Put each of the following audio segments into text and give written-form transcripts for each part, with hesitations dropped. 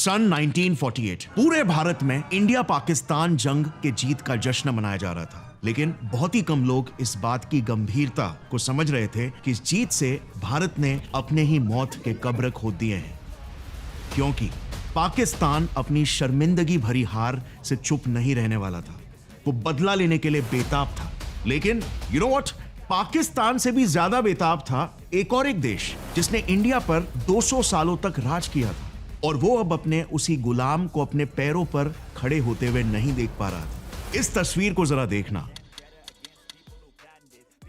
सन 1948 पूरे भारत में इंडिया पाकिस्तान जंग के जीत का जश्न मनाया जा रहा था, लेकिन बहुत ही कम लोग इस बात की गंभीरता को समझ रहे थे कि इस जीत से भारत ने अपने ही मौत के कब्र खोद दिए हैं, क्योंकि पाकिस्तान अपनी शर्मिंदगी भरी हार से चुप नहीं रहने वाला था। वो बदला लेने के लिए बेताब था। लेकिन यू नो व्हाट, पाकिस्तान से भी ज्यादा बेताब था एक देश जिसने इंडिया पर 200 सालों तक राज किया था, और वो अब अपने उसी गुलाम को अपने पैरों पर खड़े होते हुए नहीं देख पा रहा था। इस तस्वीर को जरा देखना।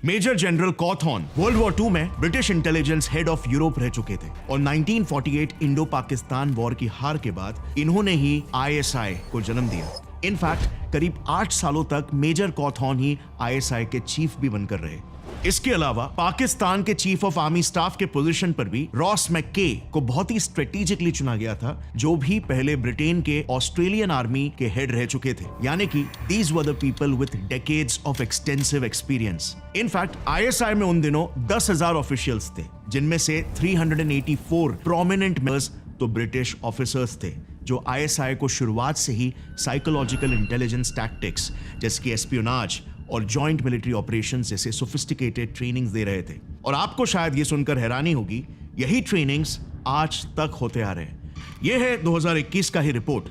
मेजर जनरल कॉथॉर्न वर्ल्ड वॉर 2 में British intelligence head of Europe रह चुके थे, और 1948 इंडो पाकिस्तान वॉर की हार के बाद इन्होंने ही ISI को जन्म दिया। इनफैक्ट करीब 8 सालों तक मेजर कॉथॉर्न ही ISI के चीफ भी बनकर रहे। इसके अलावा पाकिस्तान के चीफ ऑफ आर्मी स्टाफ के पोजीशन पर भी रॉस मैक्के को बहुत ही स्ट्रेटेजिकली चुना गया था, जो भी पहले ब्रिटेन के ऑस्ट्रेलियन आर्मी के हेड रह चुके थे। यानी कि these were the people with decades of extensive experience. In fact ISI में उन दिनों 10,000 ऑफिशियल्स थे, जिनमें से 384 प्रोमिनेंट मेंबर्स तो ब्रिटिश ऑफिसर्स थे, जो ISI को शुरुआत से ही साइकोलॉजिकल इंटेलिजेंस टैक्टिक्स जैसे कि एस्पियोनाज और जॉइंट मिलिट्री ऑपरेशंस जैसे सोफिस्टिकेटेड ट्रेनिंग्स दे रहे थे। और आपको शायद ये सुनकर हैरानी होगी, यही ट्रेनिंग्स आज तक होते आ रहे हैं। यह है 2021 का ही रिपोर्ट,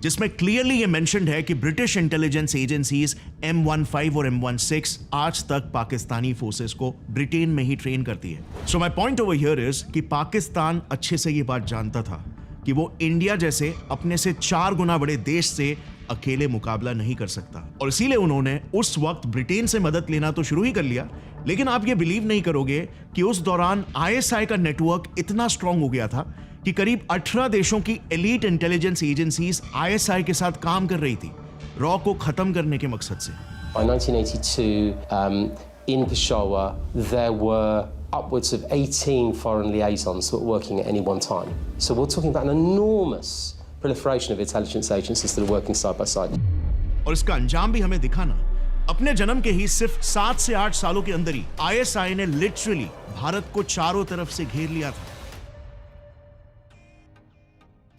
जिसमें क्लियरली ये मेंशन्ड है कि ब्रिटिश इंटेलिजेंस एजेंसीज M15 और M16 आज तक पाकिस्तानी फोर्सेस को ब्रिटेन में ही ट्रेन करती है। So my point over here is कि पाकिस्तान अच्छे से ये बात जानता था कि वो इंडिया जैसे अपने से 4 गुना बड़े देश से अकेले मुकाबला नहीं कर सकता, और इसीलिए उन्होंने उस वक्त ब्रिटेन से मदद लेना तो शुरू ही कर लिया। लेकिन आप ये बिलीव नहीं करोगे कि उस दौरान ISI का नेटवर्क इतना स्ट्रांग हो गया था कि करीब 18 देशों की एलीट इंटेलिजेंस एजेंसीज ISI के साथ काम कर रही थी, रॉ को खत्म करने के मकसद से। By 1982, in Peshawar, there were upwards of 18 foreign liaisons that were working at any one time. So we're talking about an enormous proliferation of intelligence agencies that are working side by side. और इसका अंजाम भी हमें दिखा ना। अपने जन्म के ही सिर्फ 7 से 8 सालों के अंदर ही ISI ने लिटरली भारत को चारों तरफ से घेर लिया था।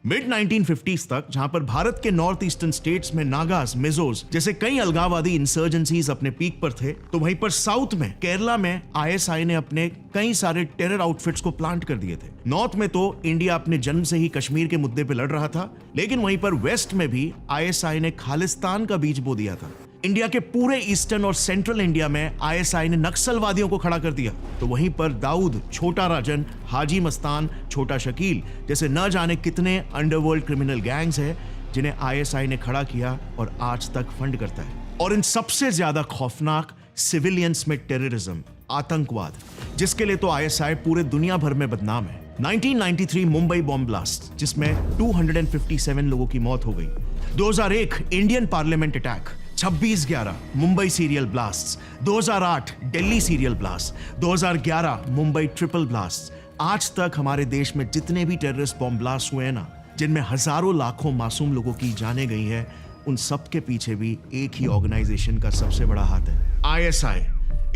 मिड 1950s तक, जहां पर भारत के नॉर्थ ईस्टर्न स्टेट्स में नागास, मिजोस जैसे कई अलगाववादी इंसर्जेंसीज अपने पीक पर थे, तो वहीं पर साउथ में केरला में ISI ने अपने कई सारे टेरर आउटफिट्स को प्लांट कर दिए थे। नॉर्थ में तो इंडिया अपने जन्म से ही कश्मीर के मुद्दे पे लड़ रहा था, लेकिन वहीं पर वेस्ट में भी ISI ने खालिस्तान का बीज बो दिया था। इंडिया के पूरे ईस्टर्न और सेंट्रल इंडिया में ISI ने नक्सलवादियों को खड़ा कर दिया, तो वहीं पर दाऊद, छोटा राजन, हाजी मस्तान, छोटा शकील जैसे न जाने कितने अंडरवर्ल्ड क्रिमिनल गैंग्स हैं जिन्हें ISI ने खड़ा किया और आज तक फंड करता है। और इन सबसे ज्यादा खौफनाक सिविलियंस में टेररिज्म, आतंकवाद, जिसके लिए तो ISI पूरे दुनिया भर में बदनाम है। 1993 मुंबई बॉम्ब ब्लास्ट, जिसमें 257 लोगों की मौत हो गई। 2001 Indian parliament attack, 26/11 Mumbai serial blast, 2008 Delhi serial blast, 2011 Mumbai triple blast. आज तक हमारे देश में जितने भी टेररिस्ट बॉम्ब ब्लास्ट हुए हैं ना, जिनमें हजारों लाखों मासूम लोगों की जानें गई हैं, उन सब के पीछे भी एक ही ऑर्गेनाइजेशन का सबसे बड़ा हाथ है, ISI।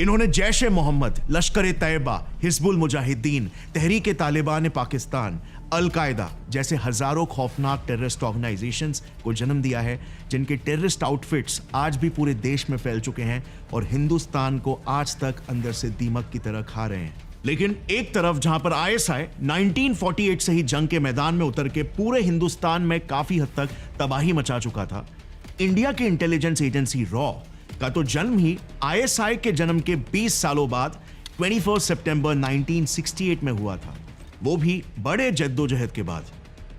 इन्होंने जैश-ए मोहम्मद, लश्कर-ए-तैयबा, हिजबुल मुजाहिदीन, तहरीक-ए-तालिबान पाकिस्तान, अल-कायदा जैसे हजारों खौफनाक टेररिस्ट ऑर्गेनाइजेशंस को जन्म दिया है, जिनके टेररिस्ट आउटफिट्स आज भी पूरे देश में फैल चुके हैं और हिंदुस्तान को आज तक अंदर से दीमक की तरह खा रहे हैं। लेकिन एक तरफ जहां पर ISI 1948 से ही जंग के मैदान में उतर के पूरे हिंदुस्तान में काफी हद तक तबाही मचा चुका था, इंडिया की इंटेलिजेंस एजेंसी रॉ का तो जन्म ही ISI के जन्म के 20 सालों बाद 21 सितंबर 1968 में हुआ था, वो भी बड़े जद्दोजहद के बाद।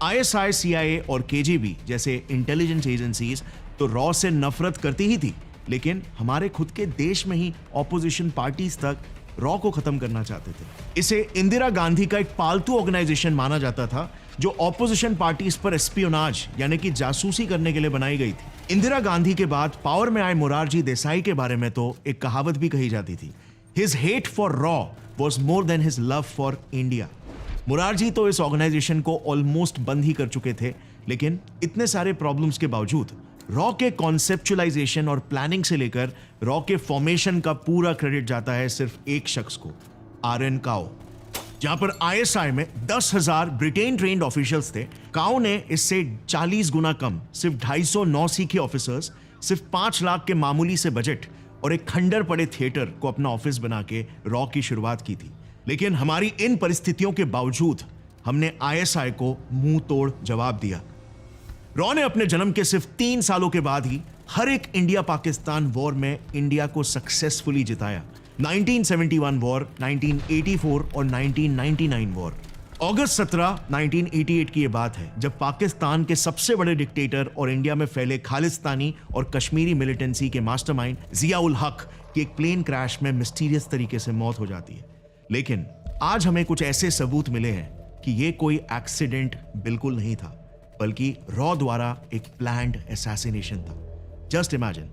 ISI, CIA और KGB जैसे इंटेलिजेंस एजेंसीज तो रॉ से नफरत करती ही थी, लेकिन हमारे खुद के देश में ही ऑपोजिशन पार्टीज तक रॉ को खत्म करना चाहते थे। इसे इंदिरा गांधी का एक पालतू ऑर्गेनाइजेशन माना जाता था, जो ऑपोजिशन पार्टीज पर एस्पियोनाज यानी कि जासूसी करने के लिए बनाई गई थी। इंदिरा गांधी के बाद पावर में आए मोरारजी देसाई के बारे में तो एक कहावत भी कही जाती थी, his hate for raw was more than his love for India. Morarji तो इस ऑर्गेनाइजेशन को ऑलमोस्ट बंद ही कर चुके थे, लेकिन इतने सारे प्रॉब्लम्स के बावजूद रॉ के कॉन्सेप्चुअलाइजेशन और प्लानिंग से लेकर रॉ के फॉर्मेशन का पूरा क्रेडिट जाता है सिर्फ एक शख्स को, RN काओ। जहां पर आईएसआई में 10,000 ब्रिटेन ट्रेन्ड ऑफिशियल्स थे, काओ ने इससे 40 गुना कम, सिर्फ 250 नौसिखिए ऑफिसर्स, सिर्फ 5 लाख के मामूली से बजट और एक खंडर पड़े थिएटर को अपना ऑफिस बना के रॉ की शुरुआत की थी। लेकिन हमारी इन परिस्थितियों के बावजूद हमने आईएसआई को मुंह तोड़ जवाब दिया। रॉ ने अपने जन्म के सिर्फ 3 सालों के बाद ही हर एक इंडिया पाकिस्तान वॉर में इंडिया को सक्सेसफुली जिताया। 1971 वॉर, 1984 और 1999 वॉर। अगस्त 17, 1988 की यह बात है जब पाकिस्तान के सबसे बड़े डिक्टेटर और इंडिया में फैले खालिस्तानी और कश्मीरी मिलिटेंसी के मास्टरमाइंड जिया उल हक की एक प्लेन क्रैश में मिस्टीरियस तरीके से मौत हो जाती है। लेकिन आज हमें कुछ ऐसे सबूत मिले हैं कि यह कोई एक्सीडेंट बिल्कुल नहीं था, बल्कि रॉ द्वारा एक प्लान्ड असैसिनेशन था। जस्ट इमेजिन,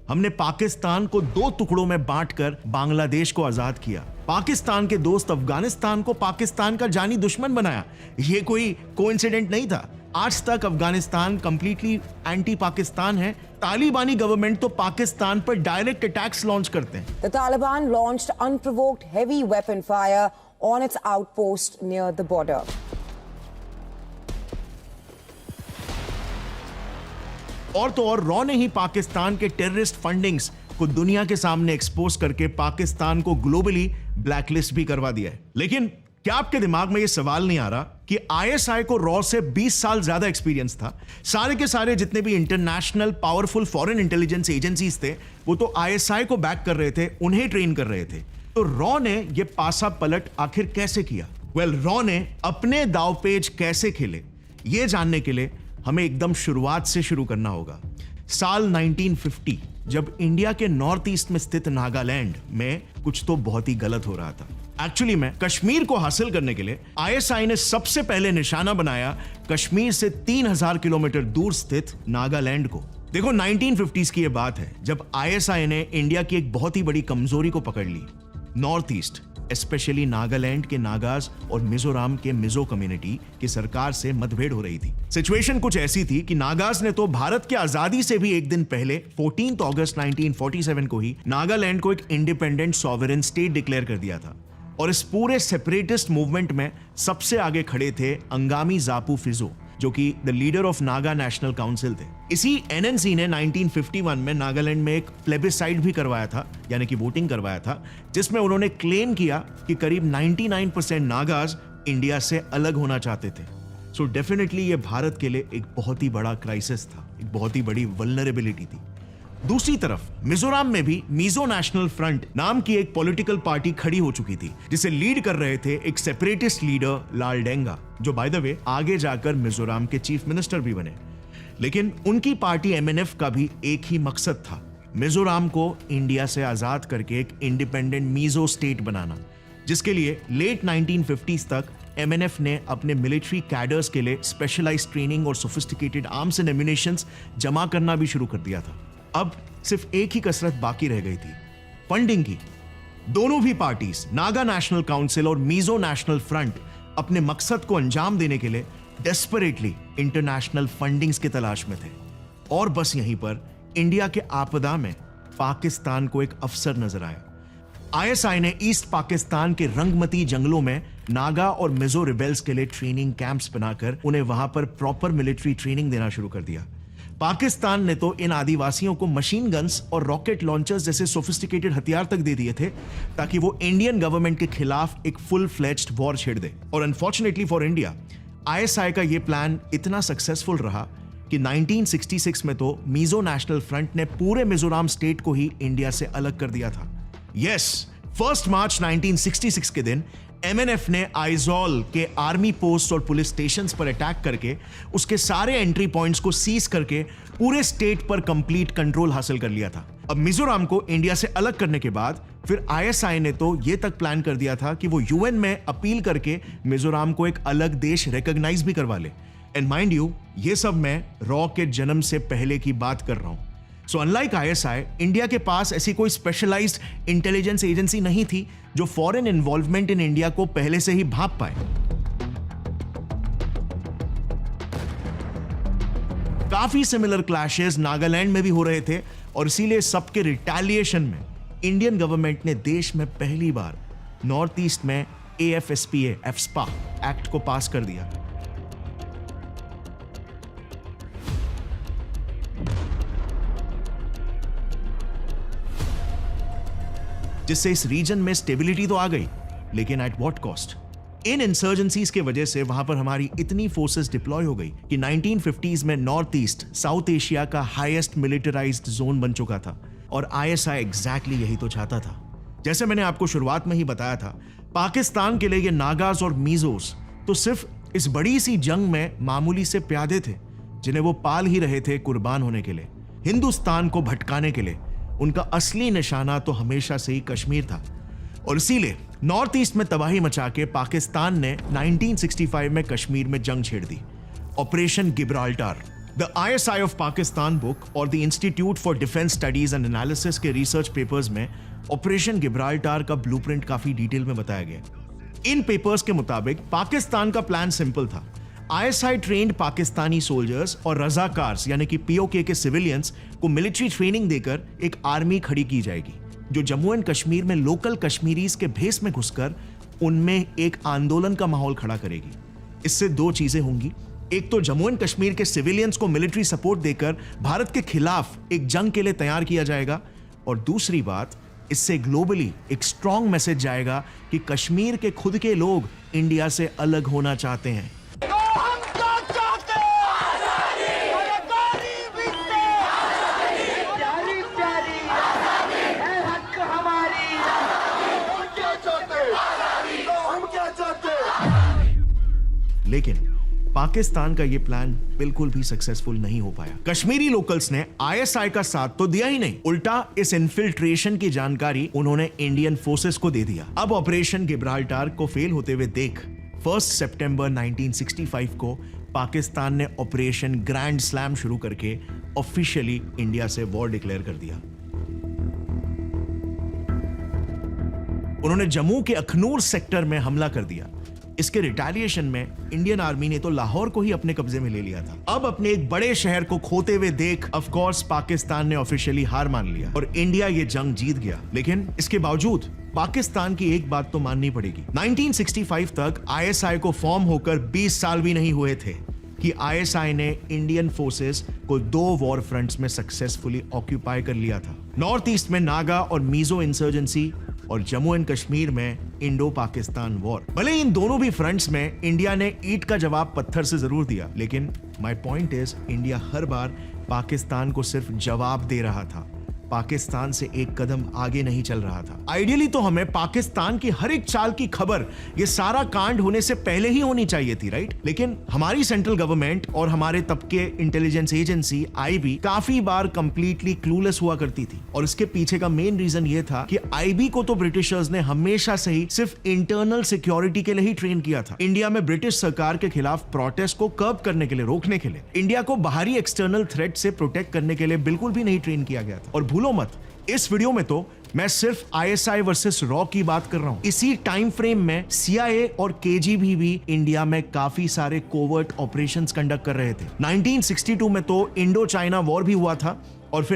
हमने पाकिस्तान को 2 टुकड़ों में बांटकर बांग्लादेश को आजाद किया, पाकिस्तान के दोस्त अफगानिस्तान को पाकिस्तान का जानी दुश्मन बनाया। यह कोई कोइंसिडेंट नहीं था। आज तक अफगानिस्तान कंप्लीटली एंटी पाकिस्तान है। तालिबानी गवर्नमेंट तो पाकिस्तान पर डायरेक्ट अटैक्स लॉन्च करते हैं। The Taliban launched unprovoked heavy weapon fire on its outpost near the border. और तो और रॉ ने ही पाकिस्तान के टेररिस्ट फंडिंग्स को दुनिया के सामने एक्सपोज करके पाकिस्तान को ग्लोबली ब्लैकलिस्ट भी करवा दिया है। लेकिन क्या आपके दिमाग में यह सवाल नहीं आ रहा कि आईएसआई को रॉ से 20 साल ज्यादा एक्सपीरियंस था? सारे के सारे जितने भी international powerful foreign intelligence agencies थे वो तो आईएसआई को बैक कर रहे थे, उन्हें ट्रेन कर रहे थे। तो रॉ ने यह पासा पलट आखिर कैसे किया? रॉ ने अपने दावपेच कैसे खेले, यह जानने के लिए हमें एकदम शुरुआत से शुरू करना होगा। साल 1950 जब इंडिया के नॉर्थ ईस्ट में स्थित नागालैंड में कुछ तो बहुत ही गलत हो रहा था। एक्चुअली में कश्मीर को हासिल करने के लिए आईएसआई ने सबसे पहले निशाना बनाया कश्मीर से 3000 किलोमीटर दूर स्थित नागालैंड को। देखो 1950s की यह बात है जब आईएसआई ने इंडिया की एक बहुत ही बड़ी कमजोरी को पकड़ ली। नॉर्थ ईस्ट, स्पेशली नागालैंड के नागाज और मिजोरम के मिजो कम्युनिटी की सरकार से मतभेद हो रही थी। सिचुएशन कुछ ऐसी थी कि नागाज ने तो भारत की आजादी से भी एक दिन पहले 14 अगस्त 1947 को ही नागालैंड को एक इंडिपेंडेंट सॉवरेन स्टेट डिक्लेयर कर दिया था। और इस पूरे सेपरेटिस्ट मूवमेंट में सबसे आगे खड़े थे अंगामी जापू फिजो, जो कि the leader of Naga national council थे। इसी एनएनसी ने 1951 में नागालैंड में एक प्लेबिसाइड भी करवाया था, यानी कि वोटिंग करवाया था, जिसमें उन्होंने क्लेम किया कि करीब 99% नागाज इंडिया से अलग होना चाहते थे। सो डेफिनेटली ये भारत के लिए एक बहुत ही बड़ा क्राइसिस था, एक बहुत ही बड़ी वल्नरेबिलिटी थी। दूसरी तरफ मिजोरम में भी मिजो नेशनल फ्रंट नाम की एक पॉलिटिकल पार्टी खड़ी हो चुकी थी, जिसे लीड कर रहे थे एक सेपरेटिस्ट लीडर लाल डेंगा, जो बाय द वे आगे जाकर मिजोरम के चीफ मिनिस्टर भी बने। लेकिन उनकी पार्टी एमएनएफ का भी एक ही मकसद था, मिजोरम को इंडिया से आजाद करके एक इंडिपेंडेंट मिजो स्टेट बनाना, जिसके लिए लेट 1950s तक एमएनएफ ने अपने मिलिट्री कैडर्स के लिए स्पेशलाइज्ड ट्रेनिंग और सोफिस्टिकेटेड आर्म्स एंड एम्युनिशंस जमा करना भी शुरू कर दिया था। अब सिर्फ एक ही कसरत बाकी रह गई थी, फंडिंग की। दोनों भी पार्टीज, नागा नेशनल काउंसिल और मिजो नेशनल फ्रंट, अपने मकसद को अंजाम देने के लिए डेस्परेटली इंटरनेशनल फंडिंग्स की तलाश में थे। और बस यहीं पर इंडिया के आपदा में पाकिस्तान को एक अवसर नजर आया। आईएसआई ने ईस्ट पाकिस्तान के रंगमती जंगलों में नागा और मिजो रिबेल्स के लिए ट्रेनिंग कैंप्स बनाकर उन्हें वहां पर प्रॉपर मिलिट्री ट्रेनिंग देना शुरू कर दिया। पाकिस्तान ने तो इन आदिवासियों को मशीन गन्स और रॉकेट लॉन्चर्स जैसे सोफिस्टिकेटेड हथियार तक दे दिए थे ताकि वो इंडियन गवर्नमेंट के खिलाफ एक फुल फ्लेज्ड वॉर छेड़ दे। और अनफॉर्चुनेटली फॉर इंडिया, आईएसआई का ये प्लान इतना सक्सेसफुल रहा कि 1966 में तो मिजो नेशनल फ्रंट ने पूरे मिजोरम स्टेट को ही इंडिया से अलग कर दिया था। यस, 1 मार्च 1966 के दिन एमएनएफ ने आइजॉल के आर्मी पोस्ट और पुलिस स्टेशंस पर अटैक करके उसके सारे एंट्री पॉइंट्स को सीज करके पूरे स्टेट पर कंप्लीट कंट्रोल हासिल कर लिया था। अब मिजोरम को इंडिया से अलग करने के बाद फिर आईएसआई ने तो यह तक प्लान कर दिया था कि वो यूएन में अपील करके मिजोरम को एक अलग देश रिकॉग्नाइज भी करवा ले। एंड माइंड यू, ये सब मैं रॉ के जन्म से पहले की बात कर रहा हूं। सो अनलाइक आईएसआई, इंडिया के पास ऐसी कोई स्पेशलाइज्ड इंटेलिजेंस एजेंसी नहीं थी जो फॉरेन इन्वॉल्वमेंट इन इंडिया को पहले से ही भांप पाए। काफी सिमिलर क्लैशेस नागालैंड में भी हो रहे थे और इसीलिए सबके रिटेलिएशन में इंडियन गवर्नमेंट ने देश में पहली बार नॉर्थ ईस्ट में AFSPA एफ्स्पा एक्ट को पास कर दिया। जिससे इस रीजन में स्टेबिलिटी तो आ गई, लेकिन at what cost? In insurgencies के वजह से वहां पर हमारी इतनी फोर्सेस डिप्लॉय हो गई कि 1950s में नॉर्थ ईस्ट साउथ एशिया का हाईएस्ट मिलिटराइज्ड जोन बन चुका था। और ISI एग्जैक्टली यही तो चाहता था। जैसे मैंने आपको शुरुआत में ही बताया था, पाकिस्तान के लिए ये नागाज और मीजोस तो सिर्फ इस बड़ी सी जंग में मामूली से प्यादे थे, जिन्हें वो पाल ही रहे थे कुर्बान होने के लिए। हिंदुस्तान को भटकाने के लिए उनका असली निशाना तो हमेशा से ही कश्मीर था। और इसीलिए नॉर्थ ईस्ट में तबाही मचा के पाकिस्तान ने 1965 में कश्मीर में जंग छेड़ दी, operation Gibraltar. The ISI of Pakistan book और the institute for defence studies and analysis के रिसर्च पेपर्स में ऑपरेशन गिब्राल्टार का ब्लूप्रिंट काफी डिटेल में बताया गया। इन पेपर्स के मुताबिक पाकिस्तान का प्लान सिंपल था। ISI ट्रेंड पाकिस्तानी सोल्जर्स और रजाकार्स यानी कि POK के सिविलियंस को मिलिट्री ट्रेनिंग देकर एक आर्मी खड़ी की जाएगी, जो जम्मू एंड कश्मीर में लोकल कश्मीरीज के भेस में घुसकर उनमें एक आंदोलन का माहौल खड़ा करेगी। इससे दो चीजें होंगी, एक तो जम्मू एंड कश्मीर के सिविलियंस को मिलिट्री सपोर्ट देकर भारत के खिलाफ एक जंग के लिए तैयार किया जाएगा, और दूसरी बात, इससे ग्लोबली एक स्ट्रॉन्ग मैसेज जाएगा कि कश्मीर के खुद के लोग इंडिया से अलग होना चाहते हैं। लेकिन पाकिस्तान का यह प्लान बिल्कुल भी सक्सेसफुल नहीं हो पाया। कश्मीरी लोकल्स ने ISI का साथ तो दिया ही नहीं, उल्टा इस इन्फिल्ट्रेशन की जानकारी उन्होंने इंडियन फोर्सेस को दे दिया। अब ऑपरेशन गिब्राल्टार को फेल होते हुए देख 1 सितंबर 1965 को पाकिस्तान ने ऑपरेशन ग्रैंड स्लैम शुरू करके ऑफिशियली इंडिया से वॉर डिक्लेयर कर दिया। उन्होंने जम्मू के अखनूर सेक्टर में हमला कर दिया। इसके रिटेलिएशन में इंडियन आर्मी ने तो लाहौर को ही अपने कब्जे में ले लिया था। अब अपने एक बड़े शहर को खोते हुए देख ऑफ कोर्स पाकिस्तान ने ऑफिशियली हार मान लिया और इंडिया ये जंग जीत गया। लेकिन इसके बावजूद पाकिस्तान की एक बात तो माननी पड़ेगी, 1965 तक ISI को फॉर्म होकर 20 साल भी नहीं हुए थे कि ISI ने इंडियन फोर्सेस को 2 वॉर फ्रंट्स में सक्सेसफुली ऑक्यूपाई कर लिया था। नॉर्थ ईस्ट में नागा और मीजो इंसर्जेंसी और जम्मू एंड कश्मीर में इंडो पाकिस्तान वॉर। भले इन दोनों भी फ्रंट्स में इंडिया ने ईंट का जवाब पत्थर से जरूर दिया, लेकिन माय पॉइंट इज इंडिया हर बार पाकिस्तान को सिर्फ जवाब दे रहा था, पाकिस्तान से एक कदम आगे नहीं चल रहा था। आइडियली तो हमें पाकिस्तान की हर एक चाल की खबर ये सारा कांड होने से पहले ही होनी चाहिए थी, राइट? लेकिन हमारी सेंट्रल गवर्नमेंट और हमारे तब के इंटेलिजेंस एजेंसी IB काफी बार कंप्लीटली क्लूलेस हुआ करती थी। और इसके पीछे का मेन रीजन ये था कि IB को तो ब्रिटिशर्स ने हमेशा से ही सिर्फ इंटरनल सिक्योरिटी के लिए ही ट्रेन किया था। इंडिया में ब्रिटिश सरकार के खिलाफ प्रोटेस्ट को कर्ब करने के लिए, रोकने के लिए, इंडिया को बाहरी एक्सटर्नल थ्रेट से प्रोटेक्ट करने के लिए बिल्कुल भी नहीं ट्रेन किया गया था। और भूलो मत, इस वीडियो में तो मैं सिर्फ ISI वर्सेस रॉ की बात कर रहा हूं। इसी टाइम फ्रेम में CIA और KGB भी इंडिया में काफी सारे कोवर्ट ऑपरेशंस कंडक्ट कर रहे थे। 1962 में तो इंडो चाइना वॉर भी हुआ था और फिर